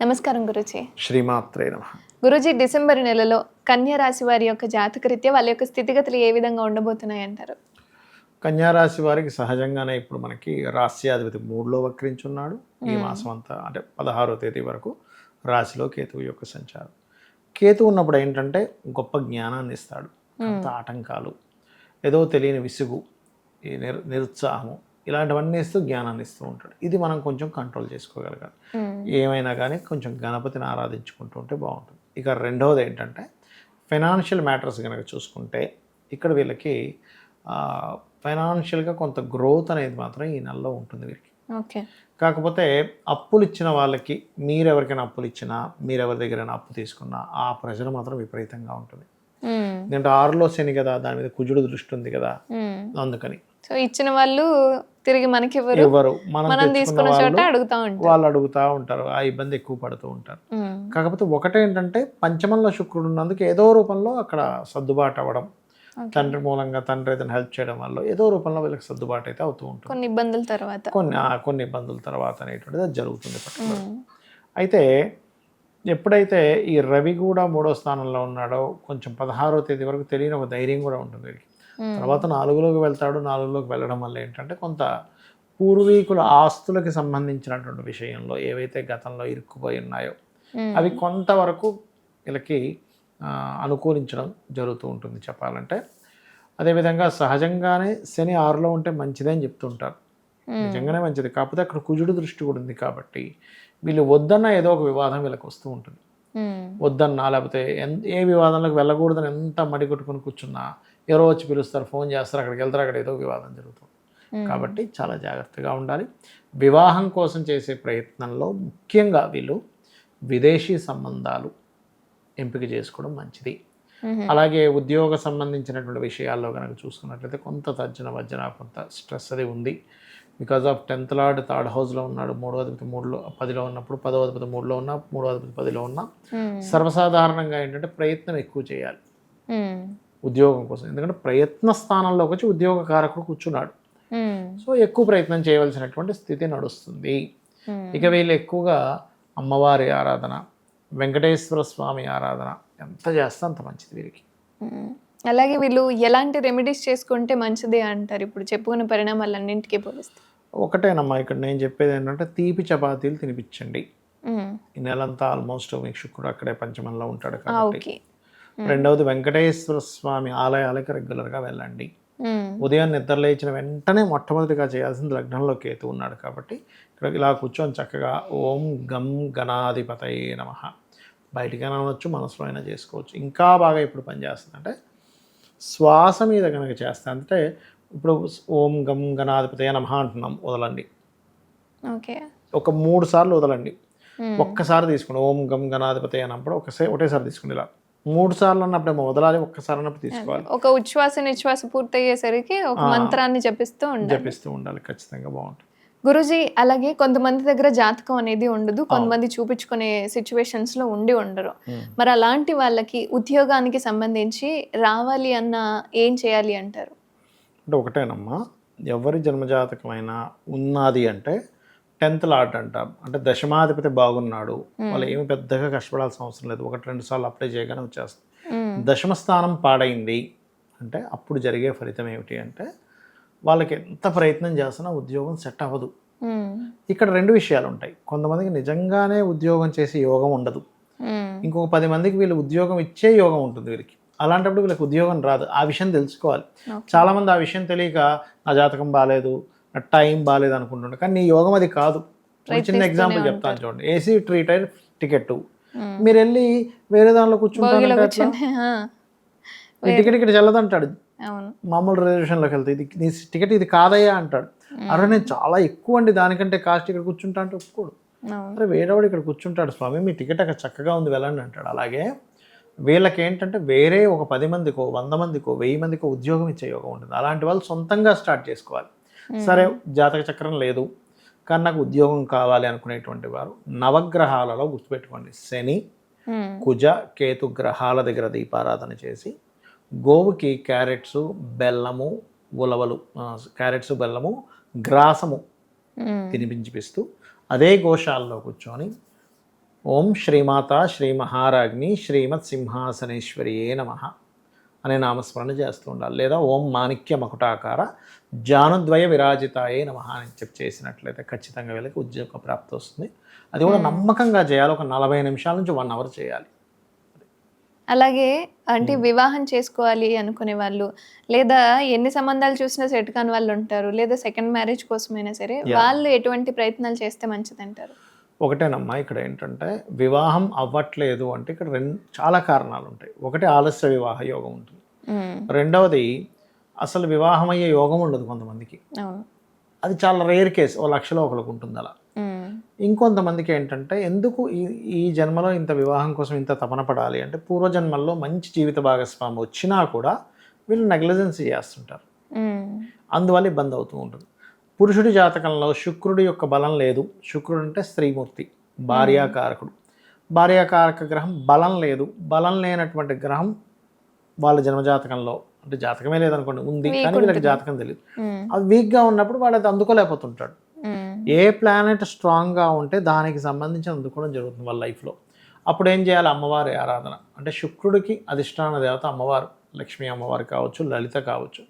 నమస్కారం గురుజీ. శ్రీమాత్రే నమః. గురుజీ, డిసెంబర్ నెలలో కన్యా రాశి వారి యొక్క జాతకరీత్యా వాళ్ళ యొక్క స్థితిగతులు ఏ విధంగా ఉండబోతున్నాయి అంటారు? కన్యారాశి వారికి సహజంగానే ఇప్పుడు మనకి రాశ్యాధిపతి 3లో వక్రించున్నాడు. ఈ మాసం అంతా అంటే 16వ తేదీ వరకు రాశిలో కేతువు యొక్క సంచారం. కేతు ఉన్నప్పుడు ఏంటంటే గొప్ప జ్ఞానాన్ని ఇస్తాడు. కొంత ఆటంకాలు, ఏదో తెలియని విసుగు, ఈ నిరుత్సాహము ఇలాంటివన్నీ ఇస్తూ జ్ఞానాన్ని ఇస్తూ ఉంటాడు. ఇది మనం కొంచెం కంట్రోల్ చేసుకోగలగాలి. ఏమైనా కానీ కొంచెం గణపతిని ఆరాధించుకుంటూ ఉంటే బాగుంటుంది. ఇక రెండవది ఏంటంటే ఫైనాన్షియల్ మ్యాటర్స్ కనుక చూసుకుంటే ఇక్కడ వీళ్ళకి ఫైనాన్షియల్గా కొంత గ్రోత్ అనేది మాత్రం ఈ నెలలో ఉంటుంది వీరికి. ఓకే. కాకపోతే అప్పులు ఇచ్చిన వాళ్ళకి మీరెవరికైనా అప్పులు ఇచ్చినా, మీరెవరి దగ్గరైనా అప్పు తీసుకున్నా ఆ ప్రెషర్ మాత్రం విపరీతంగా ఉంటుంది. ఎందుకంటే 6లో శని కదా, దాని మీద కుజుడు దృష్టి ఉంది కదా, అందుకని సో ఇచ్చిన వాళ్ళు తిరిగి మనకి ఎవరు మనం తీసుకున్న చోట అడుగుతా ఉంటారు, వాళ్ళు అడుగుతూ ఉంటారు, ఆ ఇబ్బంది ఎక్కువ పడుతూ ఉంటారు. కాకపోతే ఒకటేంటంటే పంచమంలో శుక్రుడు ఉన్నందుకు ఏదో రూపంలో అక్కడ సర్దుబాటు అవ్వడం, తండ్రి మూలంగా తండ్రి ఏదైనా హెల్ప్ చేయడం వల్ల ఏదో రూపంలో వీళ్ళకి సర్దుబాటు అయితే అవుతూ ఉంటుంది. కొన్ని ఇబ్బందుల తర్వాత కొన్ని ఇబ్బందుల తర్వాత అనేటువంటిది అది జరుగుతుంది పట్టుకుని. అయితే ఎప్పుడైతే ఈ రవి కూడా 3వ స్థానంలో ఉన్నాడో కొంచెం 16వ తేదీ వరకు తెలియని ఒక ధైర్యం కూడా ఉంటుంది వీరికి. తర్వాత 4లోకి వెళ్తాడు. 4లోకి వెళ్ళడం వల్ల ఏంటంటే కొంత పూర్వీకుల ఆస్తులకి సంబంధించినటువంటి విషయంలో ఏవైతే గతంలో ఇరుక్కుపోయి ఉన్నాయో అవి కొంతవరకు వీళ్ళకి అనుకూలించడం జరుగుతూ ఉంటుంది చెప్పాలంటే. అదేవిధంగా సహజంగానే శని 6లో ఉంటే మంచిదే అని చెప్తుంటారు. నిజంగానే మంచిది. కాకపోతే అక్కడ కుజుడు దృష్టి కూడా ఉంది కాబట్టి వీళ్ళు వద్దన్న ఏదో ఒక వివాదం వీళ్ళకి వస్తూ ఉంటుంది. వద్దన్నా లేకపోతే ఏ వివాదంలోకి వెళ్ళకూడదని ఎంత మడి కొట్టుకుని కూర్చున్నా ఎవరో వచ్చి పిలుస్తారు, ఫోన్ చేస్తారు, అక్కడికి వెళ్తారు, అక్కడ ఏదో వివాదం జరుగుతుంది. కాబట్టి చాలా జాగ్రత్తగా ఉండాలి. వివాహం కోసం చేసే ప్రయత్నంలో ముఖ్యంగా వీళ్ళు విదేశీ సంబంధాలు ఎంపిక చేసుకోవడం మంచిది. అలాగే ఉద్యోగ సంబంధించినటువంటి విషయాల్లో కనుక చూసుకున్నట్లయితే కొంత తర్జన భర్జన, కొంత స్ట్రెస్ అది ఉంది. Because of 10th lord 3rd హౌస్లో ఉన్నాడు. 3వ అధిపతి 10లో ఉన్నప్పుడు, 10వ అధిపతి 3లో ఉన్నా, 3వ అధిపతి 10లో ఉన్నా సర్వసాధారణంగా ఏంటంటే ప్రయత్నం ఎక్కువ చేయాలి ఉద్యోగం కోసం. ఎందుకంటే ప్రయత్న స్థానంలోకి వచ్చి ఉద్యోగ కారకుడు కూర్చున్నాడు. సో ఎక్కువ ప్రయత్నం చేయవలసినటువంటి స్థితి నడుస్తుంది. ఇక వీళ్ళు ఎక్కువగా అమ్మవారి ఆరాధన, వెంకటేశ్వర స్వామి ఆరాధన ఎంత చేస్తే అంత మంచిది వీరికి. అలాగే వీళ్ళు ఎలాంటి రెమెడీస్ చేసుకుంటే మంచిది అంటారు ఇప్పుడు చెప్పుకున్న పరిణామాలన్నింటికీ పోలిస్తే? ఒకటేనమ్మా, ఇక్కడ నేను చెప్పేది ఏంటంటే తీపి చపాతీలు తినిపించండి. ఈ నెలంతా ఆల్మోస్ట్ మీకు శుక్రుడు అక్కడే పంచమంలో ఉంటాడు కాబట్టి. రెండవది వెంకటేశ్వర స్వామి ఆలయాలకి రెగ్యులర్గా వెళ్ళండి. ఉదయం నిద్ర లేచిన వెంటనే మొట్టమొదటిగా చేయాల్సింది, లగ్నంలో కేతు ఉన్నాడు కాబట్టి ఇక్కడ ఇలా కూర్చొని చక్కగా ఓం గం గణాధిపతయే నమః బయటికైనా అనవచ్చు, మనసులో అయినా చేసుకోవచ్చు. ఇంకా బాగా ఇప్పుడు పనిచేస్తుంది అంటే శ్వాస మీద కనుక చేస్తా, అంటే ఇప్పుడు ఓం గం గణాధిపతయే నమః అంటున్నాం, వదలండి. ఓకే. ఒక 3 సార్లు వదలండి. ఒక్కసారి తీసుకోండి. ఓం గం గణాధిపతయే అన్నప్పుడు ఒకటేసారి తీసుకోండి. ఇలా 3 సార్లు అన్నప్పుడేమో వదలాలి, ఒక్కసారి అన్నప్పుడు తీసుకోవాలి. ఒక ఉచ్ఛ్వాస నిశ్వాస పూర్తయ్యేసరికి ఒక మంత్రాన్ని జపిస్తూ ఉండాలి. ఖచ్చితంగా బాగుంటుంది. గురుజీ, అలాగే కొంతమంది దగ్గర జాతకం అనేది ఉండదు, కొంతమంది చూపించుకునే సిచ్యువేషన్స్లో ఉండరు. మరి అలాంటి వాళ్ళకి ఉద్యోగానికి సంబంధించి రావాలి అన్న ఏం చేయాలి అంటారు? అంటే ఒకటేనమ్మా, ఎవరి జన్మజాతకమైనా ఉన్నది అంటే 10th లార్డ్ అంటాం. అంటే దశమాధిపతి బాగున్నాడు, వాళ్ళు ఏమి పెద్దగా కష్టపడాల్సిన అవసరం లేదు. 1-2 సార్లు అప్లై చేయగానే వచ్చేస్తుంది. దశమ స్థానం పాడైంది అంటే అప్పుడు జరిగే ఫలితం ఏమిటి అంటే వాళ్ళకి ఎంత ప్రయత్నం చేస్తున్నా ఉద్యోగం సెట్ అవ్వదు. ఇక్కడ 2 విషయాలు ఉంటాయి. కొంతమందికి నిజంగానే ఉద్యోగం చేసే యోగం ఉండదు, ఇంకొక 10 మందికి వీళ్ళు ఉద్యోగం ఇచ్చే యోగం ఉంటుంది వీరికి. అలాంటప్పుడు వీళ్ళకి ఉద్యోగం రాదు. ఆ విషయం తెలుసుకోవాలి. చాలామంది ఆ విషయం తెలియక నా జాతకం బాగాలేదు, నా టైం బాగాలేదు అనుకుంటుంటారు. కానీ నీ యోగం అది కాదు. చిన్న ఎగ్జాంపుల్ చెప్తాను చూడండి. ఏసీ ట్రీటైల్ టికెట్ మీరు వెళ్ళి వేరే దానిలో కూర్చుంటారు, ఈ టికెట్ ఇక్కడ చెల్లదంటాడు. మామూలు రిజర్వేషన్లోకి వెళ్తే ఇది నీ టికెట్ ఇది కాదయ్యా అంటాడు. అరే నేను చాలా ఎక్కువ అండి, దానికంటే కాస్ట్ ఇక్కడ కూర్చుంటా అంటే ఒప్పుకోడు. అరే వేరేవాడు ఇక్కడ కూర్చుంటాడు స్వామి, మీ టికెట్ అక్కడ చక్కగా ఉంది వెళ్ళండి అంటాడు. అలాగే వీళ్ళకి ఏంటంటే వేరే ఒక 10 మందికో 100 మందికో 1000 మందికో ఉద్యోగం ఇచ్చే యోగం ఉంటుంది. అలాంటి వాళ్ళు సొంతంగా స్టార్ట్ చేసుకోవాలి. సరే జాతక చక్రం లేదు కానీ నాకు ఉద్యోగం కావాలి అనుకునేటువంటి వారు నవగ్రహాలలో గుర్తుపెట్టుకోండి, శని కుజ కేతు గ్రహాల దగ్గర దీపారాధన చేసి గోవుకి క్యారెట్స్ బెల్లము ఉలవలు, క్యారెట్స్ బెల్లము గ్రాసము తినిపించిపిస్తూ అదే గోశాలలో కూర్చొని ఓం శ్రీమాత శ్రీ మహారాజ్ని శ్రీమత్ సింహాసనేశ్వరియే నమః అనే నామస్మరణ చేస్తూ ఉండాలి. లేదా ఓం మాణిక్య మకుటాకార జానుద్వయ విరాజితాయే నమః అని చెప్పి చేసినట్లయితే ఖచ్చితంగా వీళ్ళకి ఉద్యోగ ప్రాప్తి వస్తుంది. అది కూడా నమ్మకంగా చేయాలి. ఒక 40 నిమిషాల నుంచి 1 అవర్ చేయాలి. అలాగే అంటే వివాహం చేసుకోవాలి అనుకునే వాళ్ళు, లేదా ఎన్ని సంబంధాలు చూసినా సెట్ కాని వాళ్ళు ఉంటారు, లేదా సెకండ్ మ్యారేజ్ కోసమైనా సరే వాళ్ళు ఎటువంటి ప్రయత్నాలు చేస్తే మంచిదంటారు? ఒకటేనమ్మా, ఇక్కడ ఏంటంటే వివాహం అవ్వట్లేదు అంటే ఇక్కడ చాలా కారణాలు ఉంటాయి. ఒకటి ఆలస్య వివాహ యోగం ఉంటుంది. రెండవది అసలు వివాహం అయ్యే యోగం ఉండదు కొంతమందికి. అది చాలా రేర్ కేసు. 1,00,000లో ఒకరికి ఉంటుంది అలా. ఇంకొంతమందికి ఏంటంటే ఎందుకు ఈ జన్మలో ఇంత వివాహం కోసం ఇంత తపన పడాలి అంటే పూర్వజన్మల్లో మంచి జీవిత భాగస్వామి వచ్చినా కూడా వీళ్ళు నెగ్లిజెన్సీ చేస్తుంటారు. అందువల్ల ఇబ్బంది అవుతూ ఉంటుంది. పురుషుడి జాతకంలో శుక్రుడి యొక్క బలం లేదు. శుక్రుడు అంటే స్త్రీమూర్తి, భార్యాకారకుడు. భార్యాకారక గ్రహం బలం లేదు. బలం లేనటువంటి గ్రహం వాళ్ళ జన్మజాతకంలో అంటే జాతకమే లేదనుకోండి, ఉంది కానీ వీళ్ళకి జాతకం తెలియదు. అది వీక్గా ఉన్నప్పుడు వాడు అది అందుకోలేకపోతుంటాడు. ఏ ప్లానెట్ స్ట్రాంగ్గా ఉంటే దానికి సంబంధించి అందుకోవడం జరుగుతుంది వాళ్ళ లైఫ్లో. అప్పుడు ఏం చేయాలి? అమ్మవారి ఆరాధన. అంటే శుక్రుడికి అధిష్టాన దేవత అమ్మవారు, లక్ష్మీ అమ్మవారు కావచ్చు, లలిత కావచ్చు,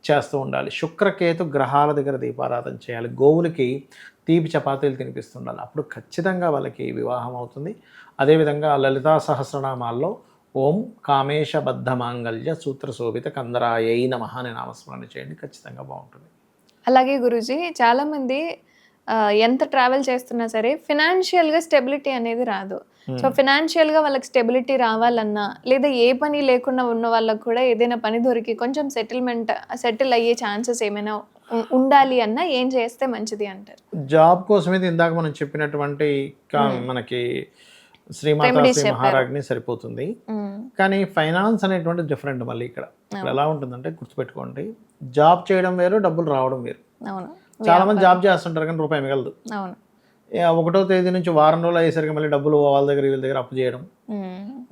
చేస్తూ ఉండాలి. శుక్రకేతు గ్రహాల దగ్గర దీపారాధన చేయాలి. గోవులకి తీపి చపాతీలు తినిపిస్తుండాలి. అప్పుడు ఖచ్చితంగా వాళ్ళకి వివాహం అవుతుంది. అదేవిధంగా లలితా సహస్రనామాల్లో ఓం కామేశబద్ధ మాంగళ్య సూత్ర శోభిత కందరాయై నమః అనే నామస్మరణ చేయండి, ఖచ్చితంగా బాగుంటుంది. అలాగే గురూజీ, చాలామంది ఎంత ట్రావెల్ చేస్తున్నా సరే ఫినాన్షియల్గా స్టెబిలిటీ అనేది రాదు. సో ఫినాన్షియల్గా వాళ్ళకి స్టెబిలిటీ రావాలన్నా, లేదా ఏ పని లేకుండా ఉన్న వాళ్ళకు కూడా ఏదైనా పని దొరికి కొంచెం సెటిల్ అయ్యే ఛాన్సెస్ ఏమైనా ఉండాలి అన్నా ఏం చేస్తే మంచిది అంటారు? జాబ్ కోసమైతే ఇందాక మనం చెప్పినటువంటి మనకి శ్రీమాత శ్రీ మహారాజ్ని సరిపోతుంది. కానీ ఫైనాన్స్ అనేటువంటి డిఫరెంట్. మళ్ళీ ఇక్కడ ఎలా ఉంటుందంటే గుర్తుపెట్టుకోండి, జాబ్ చేయడం వేరు, డబ్బులు రావడం వేరు. చాలా మంది జాబ్ చేస్తుంటారు కానీ రూపాయి మిగలదు. 1వ తేదీ నుంచి వారం రోజులు అయ్యేసరికి మళ్ళీ డబ్బులు వాళ్ళ దగ్గర వీళ్ళ దగ్గర అప్పు చేయడం,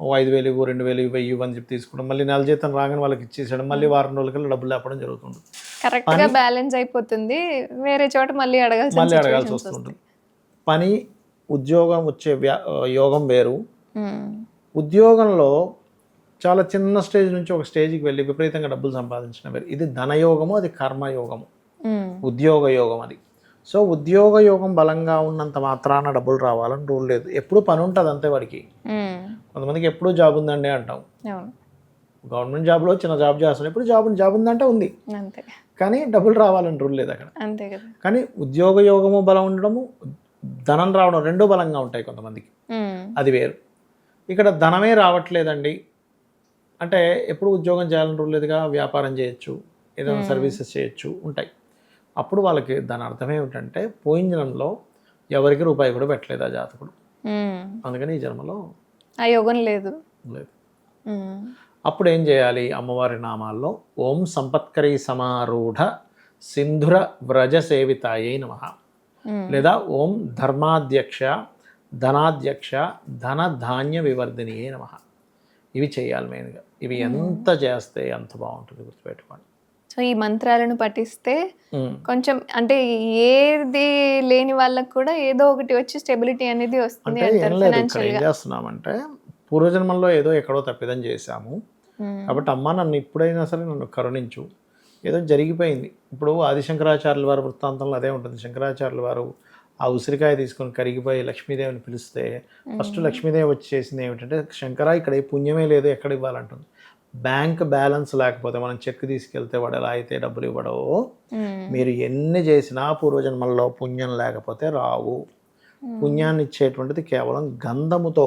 5,000 2,000 1000 అని చెప్పి తీసుకోవడం, మళ్ళీ నెల జీతం రాగానే వాళ్ళకి ఇచ్చేసేయడం, మళ్ళీ వారం రోజులకల్లా డబ్బులు లేపడం జరుగుతుంది. కరెక్ట్గా బ్యాలెన్స్ అయిపోతుంది, వేరే చోట మళ్ళీ అడగాల్సి వస్తుంటుంది. పని ఉద్యోగం వచ్చే యోగం వేరు. ఉద్యోగంలో చాలా చిన్న స్టేజ్ నుంచి ఒక స్టేజ్కి వెళ్ళి విపరీతంగా డబ్బులు సంపాదించడం వేరు. ఇది ధనయోగము, అది కర్మయోగము, ఉద్యోగ యోగం అది. సో ఉద్యోగ యోగం బలంగా ఉన్నంత మాత్రాన డబ్బులు రావాలని రూల్ లేదు. ఎప్పుడు పని ఉంటుంది అంతే వాడికి. కొంతమందికి ఎప్పుడు జాబ్ ఉందండి అంటాం. గవర్నమెంట్ జాబ్లో చిన్న జాబ్ చేస్తున్నాం, ఎప్పుడు జాబ్ ఉందంటే ఉంది, కానీ డబ్బులు రావాలని రూల్ లేదు అక్కడ. కానీ ఉద్యోగ యోగము బలం ఉండడము, ధనం రావడం రెండూ బలంగా ఉంటాయి కొంతమందికి, అది వేరు. ఇక్కడ ధనమే రావట్లేదండి అంటే ఎప్పుడు ఉద్యోగం చేయాలని రూల్ లేదుగా, వ్యాపారం చేయొచ్చు, ఏదైనా సర్వీసెస్ చేయొచ్చు, ఉంటాయి. అప్పుడు వాళ్ళకి దాని అర్థం ఏమిటంటే పోయిన జన్మలో ఎవరికి రూపాయి కూడా పెట్టలేదు ఆ జాతకుడు, అందుకని ఈ జన్మలో ఆ యోగం లేదు. అప్పుడు ఏం చేయాలి? అమ్మవారి నామాల్లో ఓం సంపత్కరీ సమారూఢ సింధుర వ్రజ సేవితాయై నమః, లేదా ఓం ధర్మాధ్యక్ష ధనాధ్యక్ష ధన ధాన్య వివర్ధినియే నమః. ఇవి చేయాలి మెయిన్గా. ఇవి ఎంత చేస్తే అంత బాగుంటుంది, గుర్తుపెట్టుకోండి. సో ఈ మంత్రాలను పఠిస్తే కొంచెం అంటే ఏది లేని వాళ్ళకి కూడా ఏదో ఒకటి వచ్చి స్టెబిలిటీ అనేది వస్తుంది. ఏం చేస్తున్నామంటే పూర్వజన్మల్లో ఏదో ఎక్కడో తప్పిదం చేశాము కాబట్టి అమ్మ నన్ను ఇప్పుడైనా సరే నన్ను కరుణించు, ఏదో జరిగిపోయింది. ఇప్పుడు ఆదిశంకరాచార్యుల వారి వృత్తాంతంలో అదే ఉంటుంది. శంకరాచార్యుల వారు ఆ ఉసిరికాయ తీసుకొని కరిగిపోయి లక్ష్మీదేవిని పిలిస్తే ఫస్ట్ లక్ష్మీదేవి వచ్చి చేసింది ఏమిటంటే, శంకర ఇక్కడ ఏ పుణ్యమే లేదు, ఎక్కడ ఇవ్వాలంటుంది. బ్యాంక్ బ్యాలెన్స్ లేకపోతే మనం చెక్ తీసుకెళ్తే వాడు ఎలా అయితే డబ్బులు ఇవ్వడో, మీరు ఎన్ని చేసినా పూర్వజన్మల్లో పుణ్యం లేకపోతే రావు. పుణ్యాన్ని ఇచ్చేటువంటిది కేవలం గంధముతో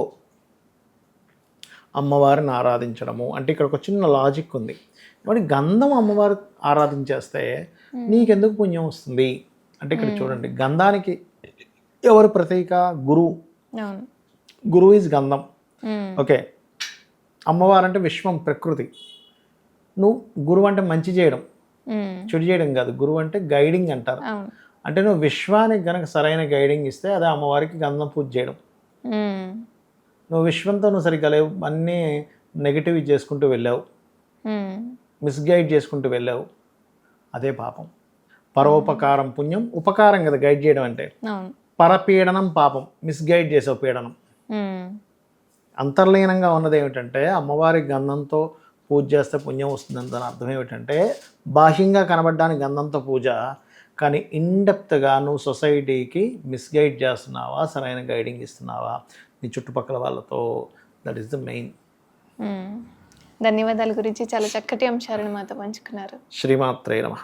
అమ్మవారిని ఆరాధించడము. అంటే ఇక్కడ ఒక చిన్న లాజిక్ ఉంది. కాబట్టి గంధం అమ్మవారు ఆరాధించేస్తే నీకెందుకు పుణ్యం వస్తుంది అంటే, ఇక్కడ చూడండి, గంధానికి ఎవరు ప్రతీక? గురువు. గురువు ఈజ్ గంధం. ఓకే, అమ్మవారు అంటే విశ్వం, ప్రకృతి. నువ్వు గురువు అంటే మంచి చేయడం, చెడు చేయడం కాదు. గురువు అంటే గైడింగ్ అంటారు. అంటే నువ్వు విశ్వానికి కనుక సరైన గైడింగ్ ఇస్తే అదే అమ్మవారికి గంధం పూజ చేయడం. నువ్వు విశ్వంతో నువ్వు సరిగ్గా లేవు, అన్నీ నెగిటివ్ చేసుకుంటూ వెళ్ళావు, మిస్గైడ్ చేసుకుంటూ వెళ్ళావు, అదే పాపం. పరోపకారం పుణ్యం, ఉపకారం కదా గైడ్ చేయడం అంటే. పరపీడనం పాపం, మిస్గైడ్ చేసావు పీడనం. అంతర్లీనంగా ఉన్నది ఏమిటంటే అమ్మవారి గంధంతో పూజ చేస్తే పుణ్యం వస్తుందని దాని అర్థం ఏమిటంటే బాహ్యంగా కనబడడానికి గంధంతో పూజ, కానీ ఇన్డెప్త్గా నువ్వు సొసైటీకి మిస్గైడ్ చేస్తున్నావా, సరైన గైడింగ్ ఇస్తున్నావా నీ చుట్టుపక్కల వాళ్ళతో, దట్ ఈస్ ద మెయిన్. ధన్యవాదాల గురించి చాలా చక్కటి అంశాలను మాతో పంచుకున్నారు. శ్రీమాత్రే నమః.